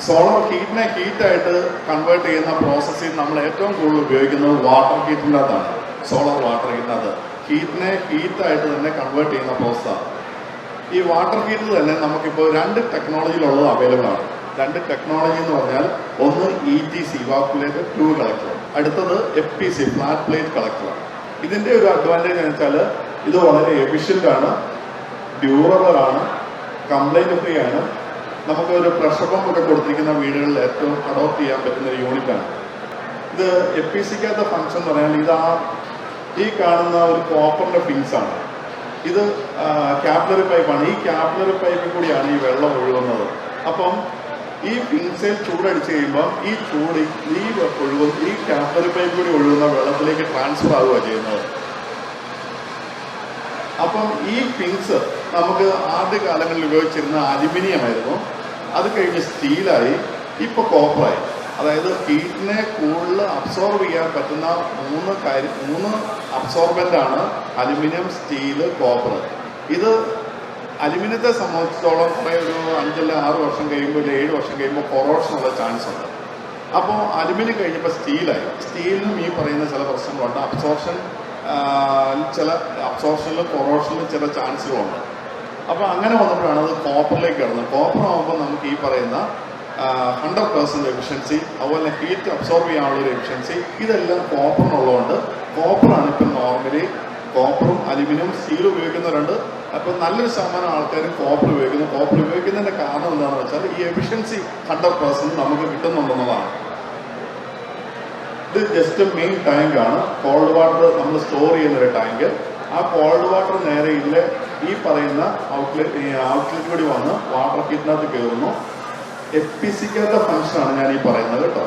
Solar ഹീറ്റിനെ ഹീറ്റായിട്ട് convert ചെയ്യുന്ന പ്രോസസ്സിൽ നമ്മൾ ഏറ്റവും കൂടുതൽ ഉപയോഗിക്കുന്നത് വാട്ടർ ഹീറ്റിനകത്താണ്. സോളാർ വാട്ടർ ഹീറ്റിനകത്ത് ഹീറ്റിനെ ഹീറ്റായിട്ട് തന്നെ കൺവേർട്ട് ചെയ്യുന്ന പ്രോസസ്സാണ്. ഈ വാട്ടർ ഹീറ്റർ തന്നെ നമുക്കിപ്പോൾ 2 ടെക്നോളജിയിലുള്ളത് അവൈലബിൾ ആണ്. 2 ടെക്നോളജി എന്ന് പറഞ്ഞാൽ ഒന്ന് ETC ഇവാക്കുലേറ്റഡ് ട്യൂബ് കളക്ടർ, അടുത്തത് FPC ഫ്ലാറ്റ് പ്ലേറ്റ് കളക്ടറാണ്. ഇതിൻ്റെ ഒരു അഡ്വാൻറ്റേജ് എന്ന് വെച്ചാൽ ഇത് വളരെ എഫിഷ്യൻ്റ് ആണ്, ഡ്യൂറബിൾ ആണ്, കംപ്ലൈൻറ്റ് ഫ്രീ ആണ്. നമുക്ക് ഒരു പ്രഷർ പമ്പ് ഒക്കെ കൊടുത്തിരിക്കുന്ന വീടുകളിൽ ഏറ്റവും അഡോപ്റ്റ് ചെയ്യാൻ പറ്റുന്ന ഒരു യൂണിറ്റാണ് ഇത്. FPCക്കകത്തെ ഫംഗ്ഷൻ എന്ന് പറഞ്ഞാൽ ഈ കാണുന്ന ഒരു കോപ്പറിൻ്റെ ഫിൻസാണ്. ഇത് ക്യാപ്പിലറി പൈപ്പാണ്. ഈ ക്യാപ്പിലറി പൈപ്പിൽ കൂടിയാണ് ഈ വെള്ളം ഒഴുകുന്നത്. അപ്പം ഈ ഫിൻസിൽ ചൂടടിച്ച് കഴിയുമ്പോൾ ഈ ക്യാപ്പിലറി പൈപ്പ് കൂടി ഒഴുകുന്ന വെള്ളത്തിലേക്ക് ട്രാൻസ്ഫർ ആവുക ചെയ്യുന്നത്. അപ്പം ഈ ഫിൻസ് നമുക്ക് ആദ്യ കാലങ്ങളിൽ ഉപയോഗിച്ചിരുന്ന അലുമിനിയം ആയിരുന്നു, അത് കഴിഞ്ഞ് സ്റ്റീലായി, ഇപ്പോൾ കോപ്പറായി. അതായത് ഹീറ്റിനെ കൂടുതൽ അബ്സോർബ് ചെയ്യാൻ പറ്റുന്ന 3 അബ്സോർബൻ്റാണ് അലുമിനിയം, സ്റ്റീല്, കോപ്പർ. ഇത് അലുമിനിയത്തെ സംബന്ധിച്ചിടത്തോളം കുറേ ഒരു 5 അല്ലെങ്കിൽ 6 വർഷം കഴിയുമ്പോൾ 7 വർഷം കഴിയുമ്പോൾ കൊറോഷനുള്ള ചാൻസ് ഉണ്ട്. അപ്പോൾ അലുമിനിയം കഴിഞ്ഞപ്പോൾ സ്റ്റീലായി. സ്റ്റീലിനും ഈ പറയുന്ന ചില പ്രശ്നങ്ങളുണ്ട്. അബ്സോർഷനിലും കൊറോഷനിലും ചില ചാൻസുകളുണ്ട്. അപ്പോൾ അങ്ങനെ വന്നപ്പോഴാണ് അത് കോപ്പറിലേക്ക് കിടന്നത്. കോപ്പർ ആകുമ്പോൾ നമുക്ക് ഈ പറയുന്ന 100% എഫിഷ്യൻസി, അതുപോലെ ഹീറ്റ് അബ്സോർബ് ചെയ്യാനുള്ളൊരു എഫിഷ്യൻസി, ഇതെല്ലാം കോപ്പറിനുള്ളതുകൊണ്ട് കോപ്പറാണ് ഇപ്പം നോർമലി. കോപ്പറും അലുമിനിയം സ്റ്റീലും ഉപയോഗിക്കുന്നവരുണ്ട്. അപ്പോൾ നല്ലൊരു ശതമാനം ആൾക്കാരും കോപ്പർ ഉപയോഗിക്കുന്നു. കോപ്പർ ഉപയോഗിക്കുന്നതിൻ്റെ കാരണം എന്താണെന്ന് വെച്ചാൽ ഈ എഫിഷ്യൻസി 100% നമുക്ക് കിട്ടുന്നുണ്ടെന്നതാണ്. ഇത് ജസ്റ്റ് മെയിൻ ടാങ്കാണ്. കോൾഡ് വാട്ടർ നമ്മൾ സ്റ്റോർ ചെയ്യുന്നൊരു ടാങ്ക്. ആ കോൾഡ് വാട്ടർ നേരെ ഈ പറയുന്ന ഔട്ട്ലെറ്റ് കൂടി വന്ന് വാട്ടർ ഹീറ്റിനകത്ത് കയറുന്നു. FPCക്കകത്തെ ഫംഗ്ഷനാണ് ഞാൻ ഈ പറയുന്നത് കേട്ടോ.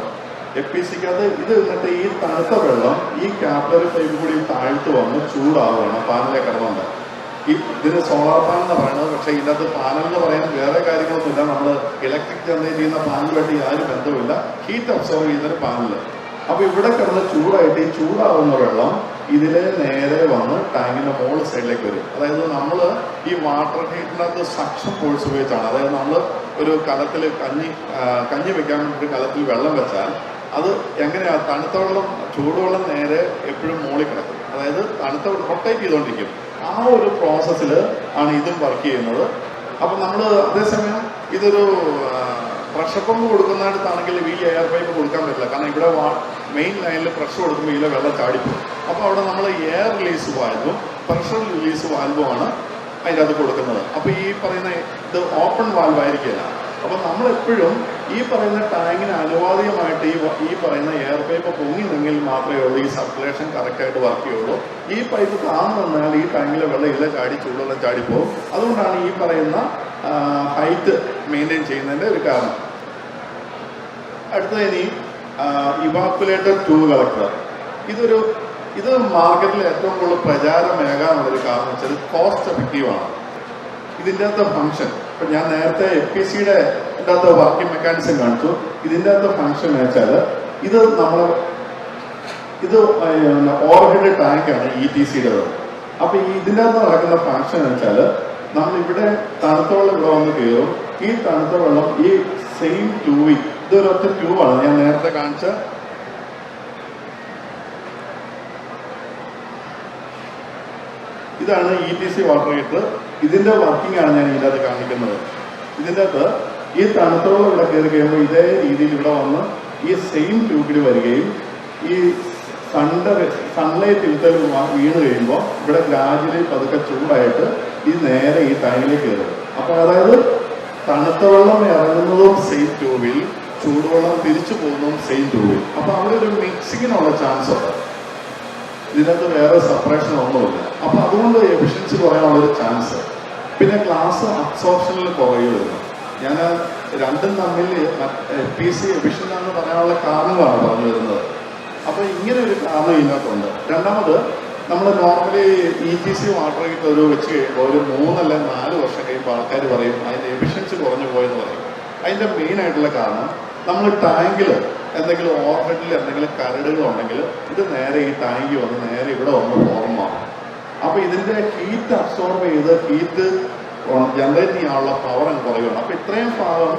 FPCക്കകത്ത് ഇത് എന്നിട്ട് ഈ തണുത്ത വെള്ളം ഈ ക്യാപ്പിലറി പൈപ്പ് കൂടി താഴ്ത്ത് വന്ന് ചൂടാവുകയാണ് പാനലിലെ കിടന്നുണ്ട്. ഇതിന് സോളാർ പാനൽ എന്ന് പറയുന്നത്. പക്ഷേ ഇതിനകത്ത് പാനൽ എന്ന് പറയാൻ വേറെ കാര്യങ്ങളൊന്നുമില്ല. നമ്മൾ ഇലക്ട്രിക് ജനറേറ്റ് ചെയ്യുന്ന പാനലുമായിട്ട് യാതൊരു ബന്ധമില്ല. ഹീറ്റ് അബ്സോർവ് ചെയ്യുന്നൊരു പാനൽ. അപ്പോൾ ഇവിടെ കിടന്ന് ചൂടായിട്ട് ഈ ചൂടാവുന്ന വെള്ളം ഇതിലെ നേരെ വന്ന് ടാങ്കിൻ്റെ മോൾ സൈഡിലേക്ക് വരും. അതായത് നമ്മൾ ഈ വാട്ടർ ഹീറ്റിനകത്ത് സക്ഷൻ ഫോഴ്സ് ഉപയോഗിച്ചാണ്. അതായത് നമ്മൾ ഒരു കലത്തിൽ കഞ്ഞി വെക്കാൻ വേണ്ടി കലത്തിൽ വെള്ളം വെച്ചാൽ അത് എങ്ങനെയാണ് തണുത്ത വെള്ളം ചൂടുവെള്ളം നേരെ എപ്പോഴും മോളിൽ കിടക്കും. അതായത് തണുത്ത റൊട്ടേറ്റ് ചെയ്തുകൊണ്ടിരിക്കും. ആ ഒരു പ്രോസസ്സിൽ ആണ് ഇതും വർക്ക് ചെയ്യുന്നത്. അപ്പം നമ്മൾ അതേസമയം ഇതൊരു പ്രഷർ പമ്പ് കൊടുക്കുന്നിടത്താണെങ്കിൽ ഈ എയർ പൈപ്പ് കൊടുക്കാൻ പറ്റില്ല. കാരണം ഇവിടെ മെയിൻ ലൈനിൽ പ്രഷർ കൊടുക്കുമ്പോൾ ഇതിലെ വെള്ളം ചാടിപ്പോകും. അപ്പോൾ അവിടെ നമ്മൾ എയർ റിലീസ് വാൽവും പ്രഷർ റിലീസ് വാൽവുമാണ് അതിൻ്റെ അത് കൊടുക്കുന്നത്. അപ്പോൾ ഈ പറയുന്ന ഇത് ഓപ്പൺ വാൽവ് ആയിരിക്കില്ല. അപ്പോൾ നമ്മളെപ്പോഴും ഈ പറയുന്ന ടാങ്കിന് അനുവാദികമായിട്ട് ഈ പറയുന്ന എയർ പൈപ്പ് പൊങ്ങിനെങ്കിൽ മാത്രമേ ഉള്ളൂ ഈ സർക്കുലേഷൻ കറക്റ്റായിട്ട് വർക്ക് ചെയ്യുള്ളൂ. ഈ പൈപ്പ് താഴ്ന്നു വന്നാൽ ഈ ടാങ്കിലെ വെള്ളം ഇതിലെ ചാടി ചൂടുവെള്ളം ചാടിപ്പോകും. അതുകൊണ്ടാണ് ഈ പറയുന്ന ഹൈറ്റ് മെയിൻറ്റെയിൻ ചെയ്യുന്നതിൻ്റെ ഒരു കാരണം. അടുത്തത് ഇനി ഇവാക്കുലേറ്റഡ് ട്യൂബ് കളക്ടർ. ഇത് മാർക്കറ്റിൽ ഏറ്റവും കൂടുതൽ പ്രചാരമേകാനുള്ളൊരു കാരണം വെച്ചാൽ കോസ്റ്റ് എഫക്റ്റീവാണ്. ഇതിൻ്റെ അകത്ത് ഫംഗ്ഷൻ ഇപ്പം ഞാൻ നേരത്തെ FPCയുടെ അകത്ത് വർക്കിംഗ് മെക്കാനിസം കാണിച്ചു. ഇതിൻ്റെ അകത്ത് ഫംഗ്ഷൻ എന്ന് വെച്ചാൽ ഇത് ഓവർഹെഡ് ടാങ്കാണ് ETCയുടേത്. അപ്പോൾ ഇതിൻ്റെ അകത്ത് നടക്കുന്ന ഫംഗ്ഷൻ എന്ന് വെച്ചാൽ നമ്മളിവിടെ തണുത്ത വെള്ളം ഇവിടെ വന്ന് കയറും. ഈ തണുത്ത വെള്ളം ഈ സെയിം ട്യൂബിൽ, ഇതൊരൊറ്റ ട്യൂബാണ് ഞാൻ നേരത്തെ കാണിച്ച. ഇതാണ് ETC വാട്ടർ ഹീറ്റർ. ഇതിൻ്റെ വർക്കിംഗ് ആണ് ഞാൻ ഇതിൻ്റെ അകത്ത് കാണിക്കുന്നത്. ഇതിൻ്റെ അകത്ത് ഈ തണുത്ത വെള്ളം ഇവിടെ കയറി കഴിയുമ്പോൾ ഇതേ രീതിയിൽ ഇവിടെ വന്ന് ഈ സെയിം ട്യൂബിൽ വരികയും ഈ സൺലൈറ്റ് ഇതിൽ വീണ് കഴിയുമ്പോൾ ഇവിടെ ഗ്രാജുവലി പതുക്കെ ചൂടായിട്ട് ഇത് നേരെ ഈ ടാങ്കിലേക്ക് കയറും. അപ്പോൾ അതായത് തണുത്ത വെള്ളം ഇറങ്ങുന്നതും സെയിം ട്യൂബിൽ, ചൂടുവെള്ളം തിരിച്ചു പോകുന്നതും സെയിം ട്യൂബിൽ. അപ്പോൾ അവിടെ ഒരു മിക്സിങ്ങിനുള്ള ചാൻസ് ഉണ്ട്. ഇതിനകത്ത് വേറെ സെപ്പറേഷൻ ഒന്നുമില്ല. അപ്പോൾ അതുകൊണ്ട് എഫിഷ്യൻസി കുറയാനുള്ളൊരു ചാൻസ്. പിന്നെ ഗ്ലാസ് അബ്സോർപ്ഷനിൽ കുറയുമായിരുന്നു. ഞാൻ രണ്ടും തമ്മിൽ FPC എഫിഷ്യൻ്റ് ആണെന്ന് പറയാനുള്ള കാരണങ്ങളാണ് പറഞ്ഞു വരുന്നത്. അപ്പോൾ ഇങ്ങനെ ഒരു കാരണം ഇതിനകത്തുണ്ട്. രണ്ടാമത് നമ്മൾ നോർമലി ETC വാട്ടർ ഹീറ്റർ വെച്ച് കഴിയുമ്പോൾ ഒരു 3 അല്ലെങ്കിൽ 4 വർഷം കഴിയുമ്പോൾ ആൾക്കാർ പറയും അതിൻ്റെ എഫിഷ്യൻസി കുറഞ്ഞു പോയെന്ന് പറയും. അതിൻ്റെ മെയിനായിട്ടുള്ള കാരണം നമ്മൾ ടാങ്കിൽ എന്തെങ്കിലും ഓവർഹെഡിൽ എന്തെങ്കിലും കരടുകളുണ്ടെങ്കിൽ ഇത് നേരെ ഈ ടാങ്കിൽ വന്ന് നേരെ ഇവിടെ വന്ന് ഫോർം ആവും. അപ്പോൾ ഇതിൻ്റെ ഹീറ്റ് അബ്സോർബ് ചെയ്ത് ഹീറ്റ് ജനറേറ്റ് ചെയ്യാനുള്ള പവർ അങ്ങ് കുറയുകയാണ്. അപ്പോൾ ഇത്രയും ഭാഗം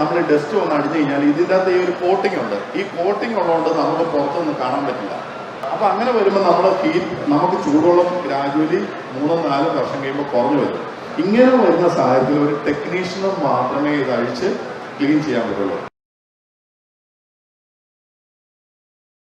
നമ്മൾ ഡസ്റ്റ് വന്ന് അടിച്ചു കഴിഞ്ഞാൽ ഇതിൻ്റെ അകത്ത് ഈ ഒരു കോട്ടിംഗ് ഉണ്ട്. ഈ കോട്ടിംഗ് ഉള്ളതുകൊണ്ട് നമുക്ക് പുറത്തൊന്നും കാണാൻ പറ്റില്ല. അപ്പം അങ്ങനെ വരുമ്പോൾ നമുക്ക് ചൂടുവെള്ളം ഗ്രാജുവലി 3-4 വർഷം കഴിയുമ്പോൾ കുറഞ്ഞു വരും. ഇങ്ങനെ വരുന്ന സാഹചര്യത്തിൽ ഒരു ടെക്നീഷ്യനും മാത്രമേ ഇത് അഴിച്ച് ക്ലീൻ ചെയ്യാൻ പറ്റുള്ളൂ.